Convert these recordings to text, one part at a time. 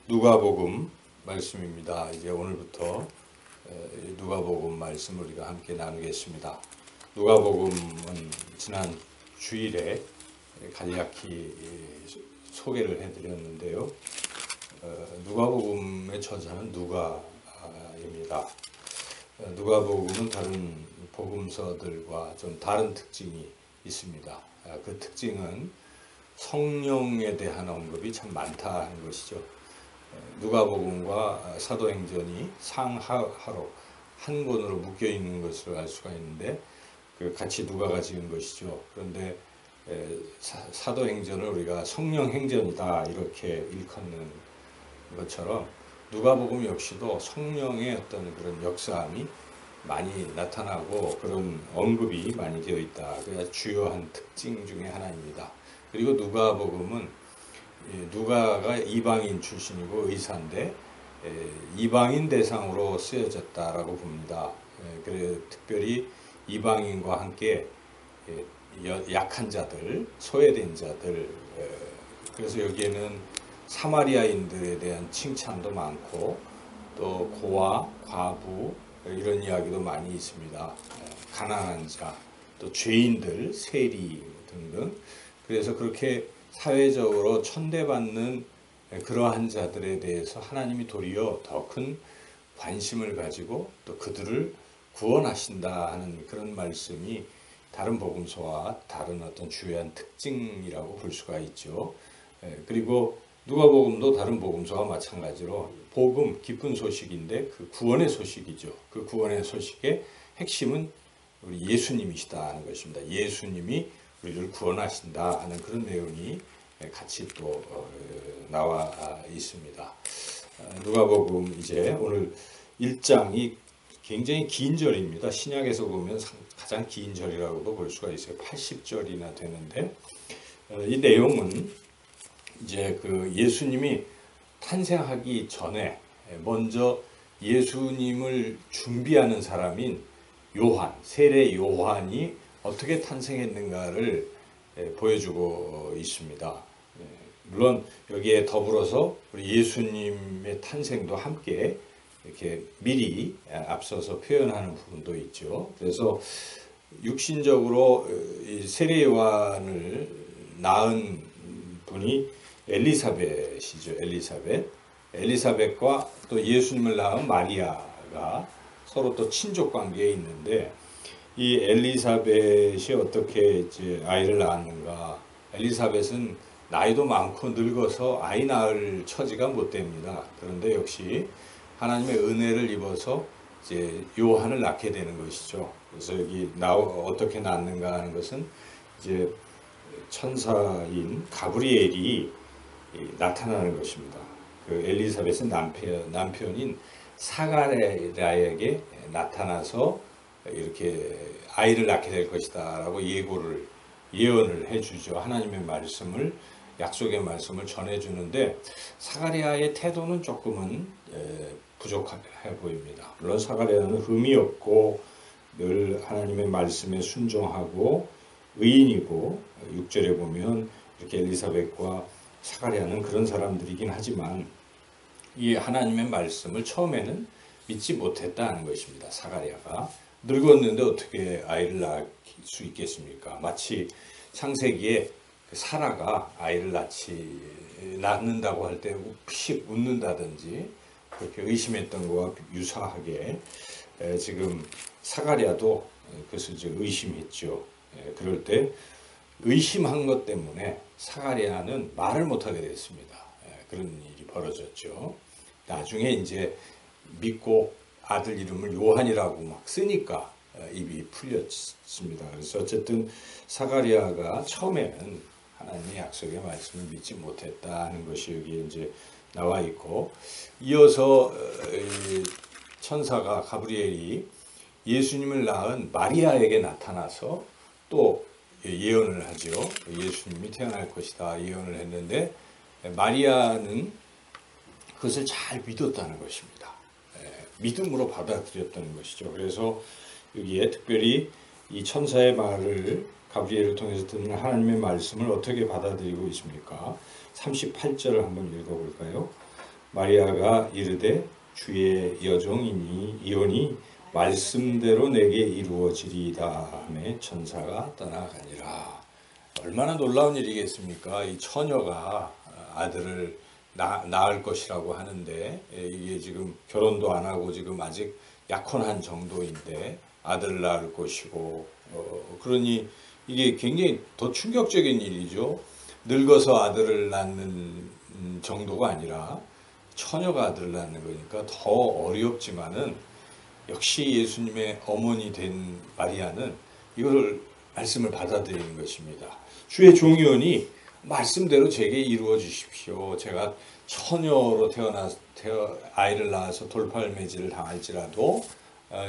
누가복음 말씀입니다. 이제 오늘부터 누가복음 말씀을 우리가 함께 나누겠습니다. 누가복음은 지난 주일에 간략히 소개를 해드렸는데요. 누가복음의 저자는 누가입니다. 누가복음은 다른 복음서들과 좀 다른 특징이 있습니다. 그 특징은 성령에 대한 언급이 참 많다는 것이죠. 누가복음과 사도행전이 상하로 한 권으로 묶여 있는 것을 알 수가 있는데 같이 누가가 지은 것이죠. 그런데 사도행전을 우리가 성령행전이다 이렇게 일컫는 것처럼 누가복음 역시도 성령의 어떤 그런 역사함이 많이 나타나고 그런 언급이 많이 되어 있다. 그게 주요한 특징 중에 하나입니다. 그리고 누가복음은 누가가 이방인 출신이고 의사인데 이방인 대상으로 쓰여졌다라고 봅니다. 그래 특별히 이방인과 함께 약한 자들, 소외된 자들, 그래서 여기에는 사마리아인들에 대한 칭찬도 많고 또 고아, 과부 이런 이야기도 많이 있습니다. 가난한 자, 또 죄인들, 세리 등등. 그래서 그렇게 사회적으로 천대받는 그러한 자들에 대해서 하나님이 도리어 더 큰 관심을 가지고 또 그들을 구원하신다 하는 그런 말씀이 다른 복음서와 다른 어떤 주요한 특징이라고 볼 수가 있죠. 그리고 누가복음도 다른 복음서와 마찬가지로 복음, 기쁜 소식인데 그 구원의 소식이죠. 그 구원의 소식의 핵심은 우리 예수님이시다 하는 것입니다. 예수님이 우리를 구원하신다 하는 그런 내용이 같이 또 나와 있습니다. 누가복음 이제 오늘 1장이 굉장히 긴 절입니다. 신약에서 보면 가장 긴 절이라고도 볼 수가 있어요. 80절이나 되는데 이 내용은 이제 그 예수님이 탄생하기 전에 먼저 예수님을 준비하는 사람인 요한, 세례 요한이 어떻게 탄생했는가를 보여주고 있습니다. 물론 여기에 더불어서 우리 예수님의 탄생도 함께 이렇게 미리 앞서서 표현하는 부분도 있죠. 그래서 육신적으로 세례 요한을 낳은 분이 엘리사벳이죠. 엘리사벳과 또 예수님을 낳은 마리아가 서로 또 친족 관계에 있는데 이 엘리사벳이 어떻게 이제 아이를 낳았는가? 엘리사벳은 나이도 많고 늙어서 아이 낳을 처지가 못 됩니다. 그런데 역시 하나님의 은혜를 입어서 이제 요한을 낳게 되는 것이죠. 그래서 여기 어떻게 낳는가 하는 것은 이제 천사인 가브리엘이 나타나는 것입니다. 그 엘리사벳의 남편인 사가랴에게 나타나서 이렇게 아이를 낳게 될 것이다 라고 예언을 해주죠. 하나님의 말씀을, 약속의 말씀을 전해주는데 사가랴의 태도는 조금은 부족해 보입니다. 물론 사가랴는 흠이 없고 늘 하나님의 말씀에 순종하고 의인이고 6절에 보면 이렇게 엘리사벳과 사가랴는 그런 사람들이긴 하지만 이 하나님의 말씀을 처음에는 믿지 못했다는 것입니다. 사가랴가 늙었는데 어떻게 아이를 낳을 수 있겠습니까? 마치 창세기에 사라가 아이를 낳는다고 할 때 픽 웃는다든지 그렇게 의심했던 것과 유사하게 지금 사가랴도 그것을 이제 의심했죠. 그럴 때 의심한 것 때문에 사가랴는 말을 못하게 됐습니다. 그런 일이 벌어졌죠. 나중에 이제 믿고 아들 이름을 요한이라고 막 쓰니까 입이 풀렸습니다. 그래서 어쨌든 사가랴가 처음에는 하나님의 약속의 말씀을 믿지 못했다는 것이 여기 이제 나와 있고, 이어서 천사가 가브리엘이 예수님을 낳은 마리아에게 나타나서 또 예언을 하죠. 예수님이 태어날 것이다 예언을 했는데 마리아는 그것을 잘 믿었다는 것입니다. 믿음으로 받아들였다는 것이죠. 그래서 여기에 특별히 이 천사의 말을 가브리엘을 통해서 듣는 하나님의 말씀을 어떻게 받아들이고 있습니까? 38절을 한번 읽어볼까요? 마리아가 이르되 주의 여종이니 말씀대로 내게 이루어지리이다 하매 천사가 떠나가니라. 얼마나 놀라운 일이겠습니까? 이 처녀가 아들을 낳을 것이라고 하는데 이게 지금 결혼도 안 하고 지금 아직 약혼한 정도인데 아들을 낳을 것이고 그러니 이게 굉장히 더 충격적인 일이죠. 늙어서 아들을 낳는 정도가 아니라 처녀가 아들을 낳는 거니까 더 어렵지만은 역시 예수님의 어머니 된 마리아는 이거를 말씀을 받아들이는 것입니다. 주의 종이오니 말씀대로 제게 이루어 주십시오. 제가 처녀로 아이를 낳아서 돌팔매질을 당할지라도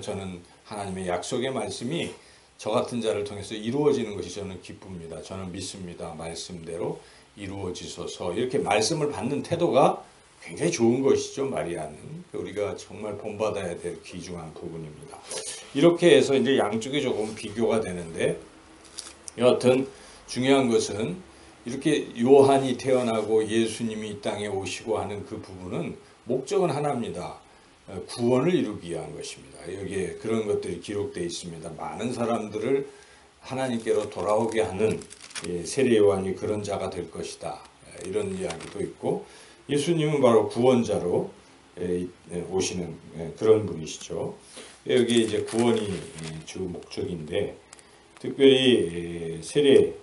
저는 하나님의 약속의 말씀이 저 같은 자를 통해서 이루어지는 것이 저는 기쁩니다. 저는 믿습니다. 말씀대로 이루어지소서. 이렇게 말씀을 받는 태도가 굉장히 좋은 것이죠. 마리아는 우리가 정말 본받아야 될 귀중한 부분입니다. 이렇게 해서 이제 양쪽이 조금 비교가 되는데 여하튼 중요한 것은 이렇게 요한이 태어나고 예수님이 이 땅에 오시고 하는 그 부분은 목적은 하나입니다. 구원을 이루기 위한 것입니다. 여기에 그런 것들이 기록되어 있습니다. 많은 사람들을 하나님께로 돌아오게 하는 세례 요한이 그런 자가 될 것이다. 이런 이야기도 있고 예수님은 바로 구원자로 오시는 그런 분이시죠. 여기 이제 구원이 주 목적인데 특별히 세례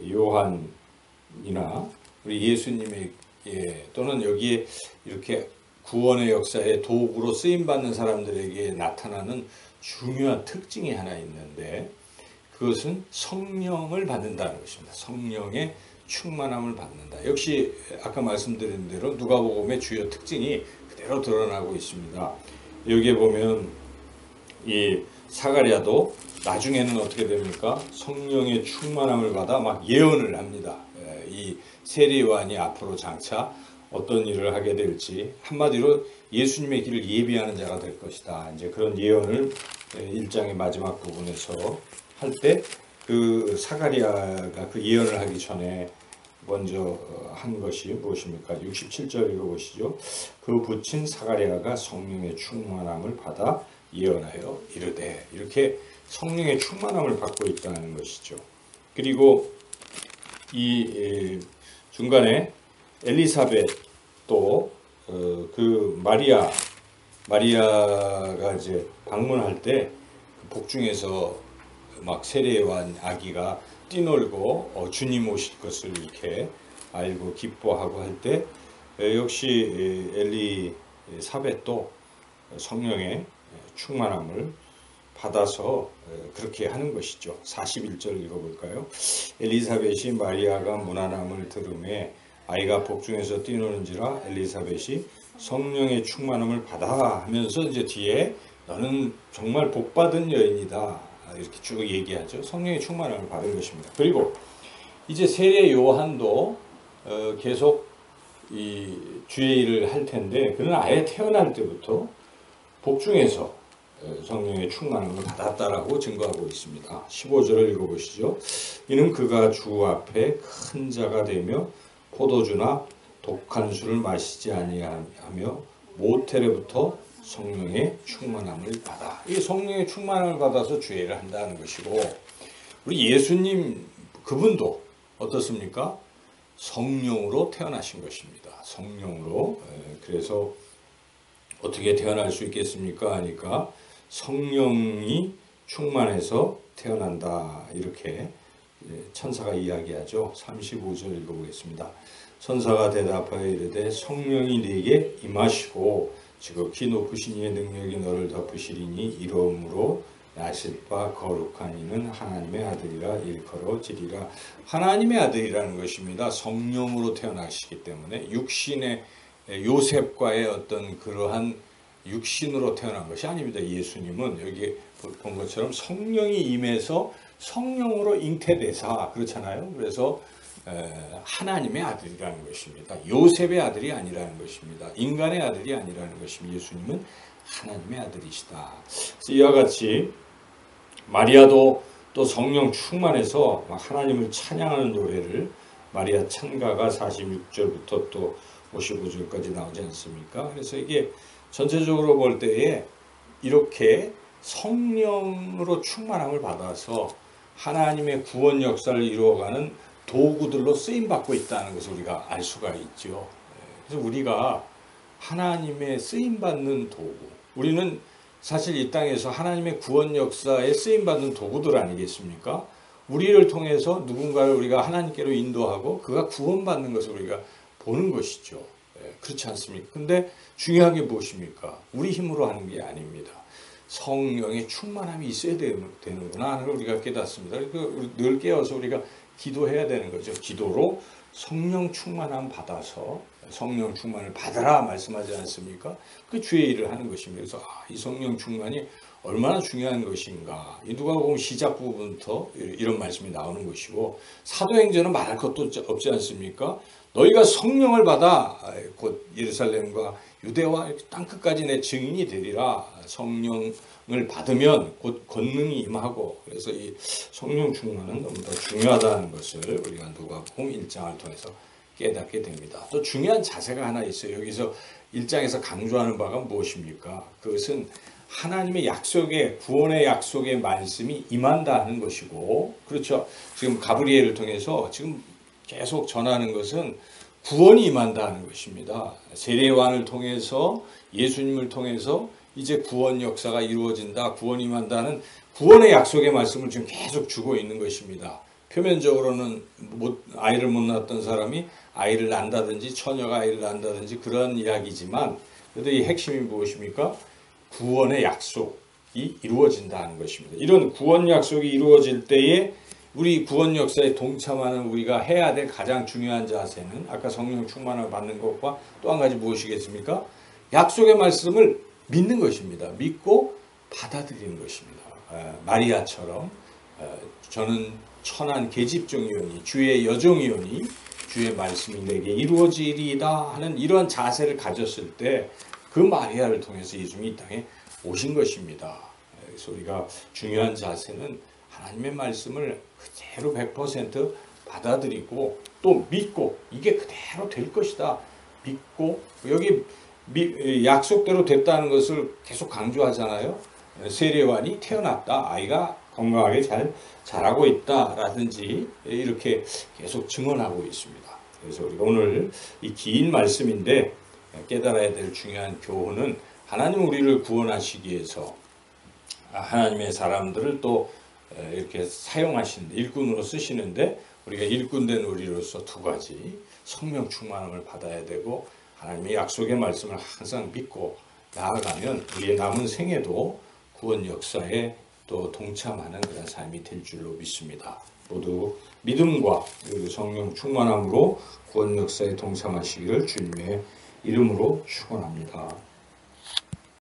요한이나 우리 예수님에게 또는 여기에 이렇게 구원의 역사의 도구로 쓰임받는 사람들에게 나타나는 중요한 특징이 하나 있는데 그것은 성령을 받는다는 것입니다. 성령의 충만함을 받는다. 역시 아까 말씀드린 대로 누가복음의 주요 특징이 그대로 드러나고 있습니다. 여기에 보면 이 사가랴도 나중에는 어떻게 됩니까? 성령의 충만함을 받아 막 예언을 합니다. 이 세례 요한이 앞으로 장차 어떤 일을 하게 될지 한마디로 예수님의 길을 예비하는 자가 될 것이다. 이제 그런 예언을 1장의 마지막 부분에서 할 때 그 사가랴가 그 예언을 하기 전에 먼저 한 것이 무엇입니까? 67절 읽어보시죠. 그 붙인 사가랴가 성령의 충만함을 받아 예언하여 이르되 이렇게 성령의 충만함을 받고 있다는 것이죠. 그리고 이 중간에 엘리사벳도 그 마리아가 이제 방문할 때 복중에서 막 세례요한 아기가 뛰놀고 주님 오실 것을 이렇게 알고 기뻐하고 할 때 역시 엘리사벳도 성령의 충만함을 받아서 그렇게 하는 것이죠. 41절 읽어볼까요? 엘리사벳이 마리아가 문안함을 들음에 아이가 복중에서 뛰노는지라 엘리사벳이 성령의 충만함을 받아 하면서 이제 뒤에 너는 정말 복받은 여인이다 이렇게 쭉 얘기하죠. 성령의 충만함을 받은 것입니다. 그리고 이제 세례 요한도 계속 이 주의 일을 할 텐데 그는 아예 태어날 때부터 복중에서 성령의 충만함을 받았다라고 증거하고 있습니다. 15절을 읽어보시죠. 이는 그가 주 앞에 큰 자가 되며 포도주나 독한 술을 마시지 아니하며 모태로부터 성령의 충만함을 받아. 이 성령의 충만함을 받아서 주의를 한다는 것이고 우리 예수님 그분도 어떻습니까? 성령으로 태어나신 것입니다. 성령으로. 그래서 어떻게 태어날 수 있겠습니까? 하니까 성령이 충만해서 태어난다. 이렇게 천사가 이야기하죠. 35절 읽어보겠습니다. 천사가 대답하여 이르되 성령이 네게 임하시고 지극히 높으신 이의 능력이 너를 덮으시리니 이러므로 나실 바 거룩한 이는 하나님의 아들이라 일컬어지리라. 하나님의 아들이라는 것입니다. 성령으로 태어나시기 때문에 육신의 요셉과의 어떤 그러한 육신으로 태어난 것이 아닙니다. 예수님은 여기 본 것처럼 성령이 임해서 성령으로 잉태되사 그렇잖아요. 그래서 하나님의 아들이라는 것입니다. 요셉의 아들이 아니라는 것입니다. 인간의 아들이 아니라는 것입니다. 예수님은 하나님의 아들이시다. 이와 같이 마리아도 또 성령 충만해서 하나님을 찬양하는 노래를 마리아 찬가가 46절부터 또 55절까지 나오지 않습니까? 그래서 이게 전체적으로 볼 때에 이렇게 성령으로 충만함을 받아서 하나님의 구원 역사를 이루어가는 도구들로 쓰임받고 있다는 것을 우리가 알 수가 있죠. 그래서 우리가 하나님의 쓰임받는 도구, 우리는 사실 이 땅에서 하나님의 구원 역사에 쓰임받는 도구들 아니겠습니까? 우리를 통해서 누군가를 우리가 하나님께로 인도하고 그가 구원받는 것을 우리가 보는 것이죠. 그렇지 않습니까? 근데 중요한 게 무엇입니까? 우리 힘으로 하는 게 아닙니다. 성령의 충만함이 있어야 되는구나 하는 걸 우리가 깨닫습니다. 늘 깨어서 우리가 기도해야 되는 거죠. 기도로 성령 충만함 받아서 성령 충만을 받으라 말씀하지 않습니까? 그 주의 일을 하는 것입니다. 그래서 이 성령 충만이 얼마나 중요한 것인가. 이 누가복음 시작 부분부터 이런 말씀이 나오는 것이고, 사도행전은 말할 것도 없지 않습니까? 너희가 성령을 받아 곧 예루살렘과 유대와 땅끝까지 내 증인이 되리라. 성령을 받으면 곧 권능이 임하고, 그래서 이 성령 충만은 너무 더 중요하다는 것을 우리가 누가복음 1장을 통해서 깨닫게 됩니다. 또 중요한 자세가 하나 있어요. 여기서 1장에서 강조하는 바가 무엇입니까? 그것은 하나님의 약속의, 구원의 약속의 말씀이 임한다 하는 것이고, 그렇죠. 지금 가브리엘을 통해서 지금 계속 전하는 것은 구원이 임한다 하는 것입니다. 세례요한을 통해서, 예수님을 통해서 이제 구원 역사가 이루어진다, 구원이 임한다는 구원의 약속의 말씀을 지금 계속 주고 있는 것입니다. 표면적으로는 아이를 못 낳았던 사람이 아이를 낳는다든지 처녀가 아이를 낳는다든지 그런 이야기지만, 그래도 이 핵심이 무엇입니까? 구원의 약속이 이루어진다는 것입니다. 이런 구원 약속이 이루어질 때에 우리 구원 역사에 동참하는 우리가 해야 될 가장 중요한 자세는 아까 성령 충만을 받는 것과 또 한 가지 무엇이겠습니까? 약속의 말씀을 믿는 것입니다. 믿고 받아들이는 것입니다. 마리아처럼 저는 천한 계집종이오니 주의 여종이오니 주의 말씀이 내게 이루어지리이다 하는 이러한 자세를 가졌을 때 그 마리아를 통해서 예수님이 이 땅에 오신 것입니다. 그래서 우리가 중요한 자세는 하나님의 말씀을 그대로 100% 받아들이고 또 믿고 이게 그대로 될 것이다. 믿고 여기 약속대로 됐다는 것을 계속 강조하잖아요. 세례요한이 태어났다. 아이가 건강하게 잘 자라고 있다라든지 이렇게 계속 증언하고 있습니다. 그래서 우리가 오늘 이 긴 말씀인데 깨달아야 될 중요한 교훈은 하나님 우리를 구원하시기 위해서 하나님의 사람들을 또 이렇게 사용하시는데 일꾼으로 쓰시는데 우리가 일꾼된 우리로서 두 가지 성령 충만함을 받아야 되고 하나님의 약속의 말씀을 항상 믿고 나아가면 우리의 남은 생에도 구원 역사에 또 동참하는 그런 삶이 될 줄로 믿습니다. 모두 믿음과 그리고 성령 충만함으로 구원 역사에 동참하시기를 주님의 이름으로 축원합니다.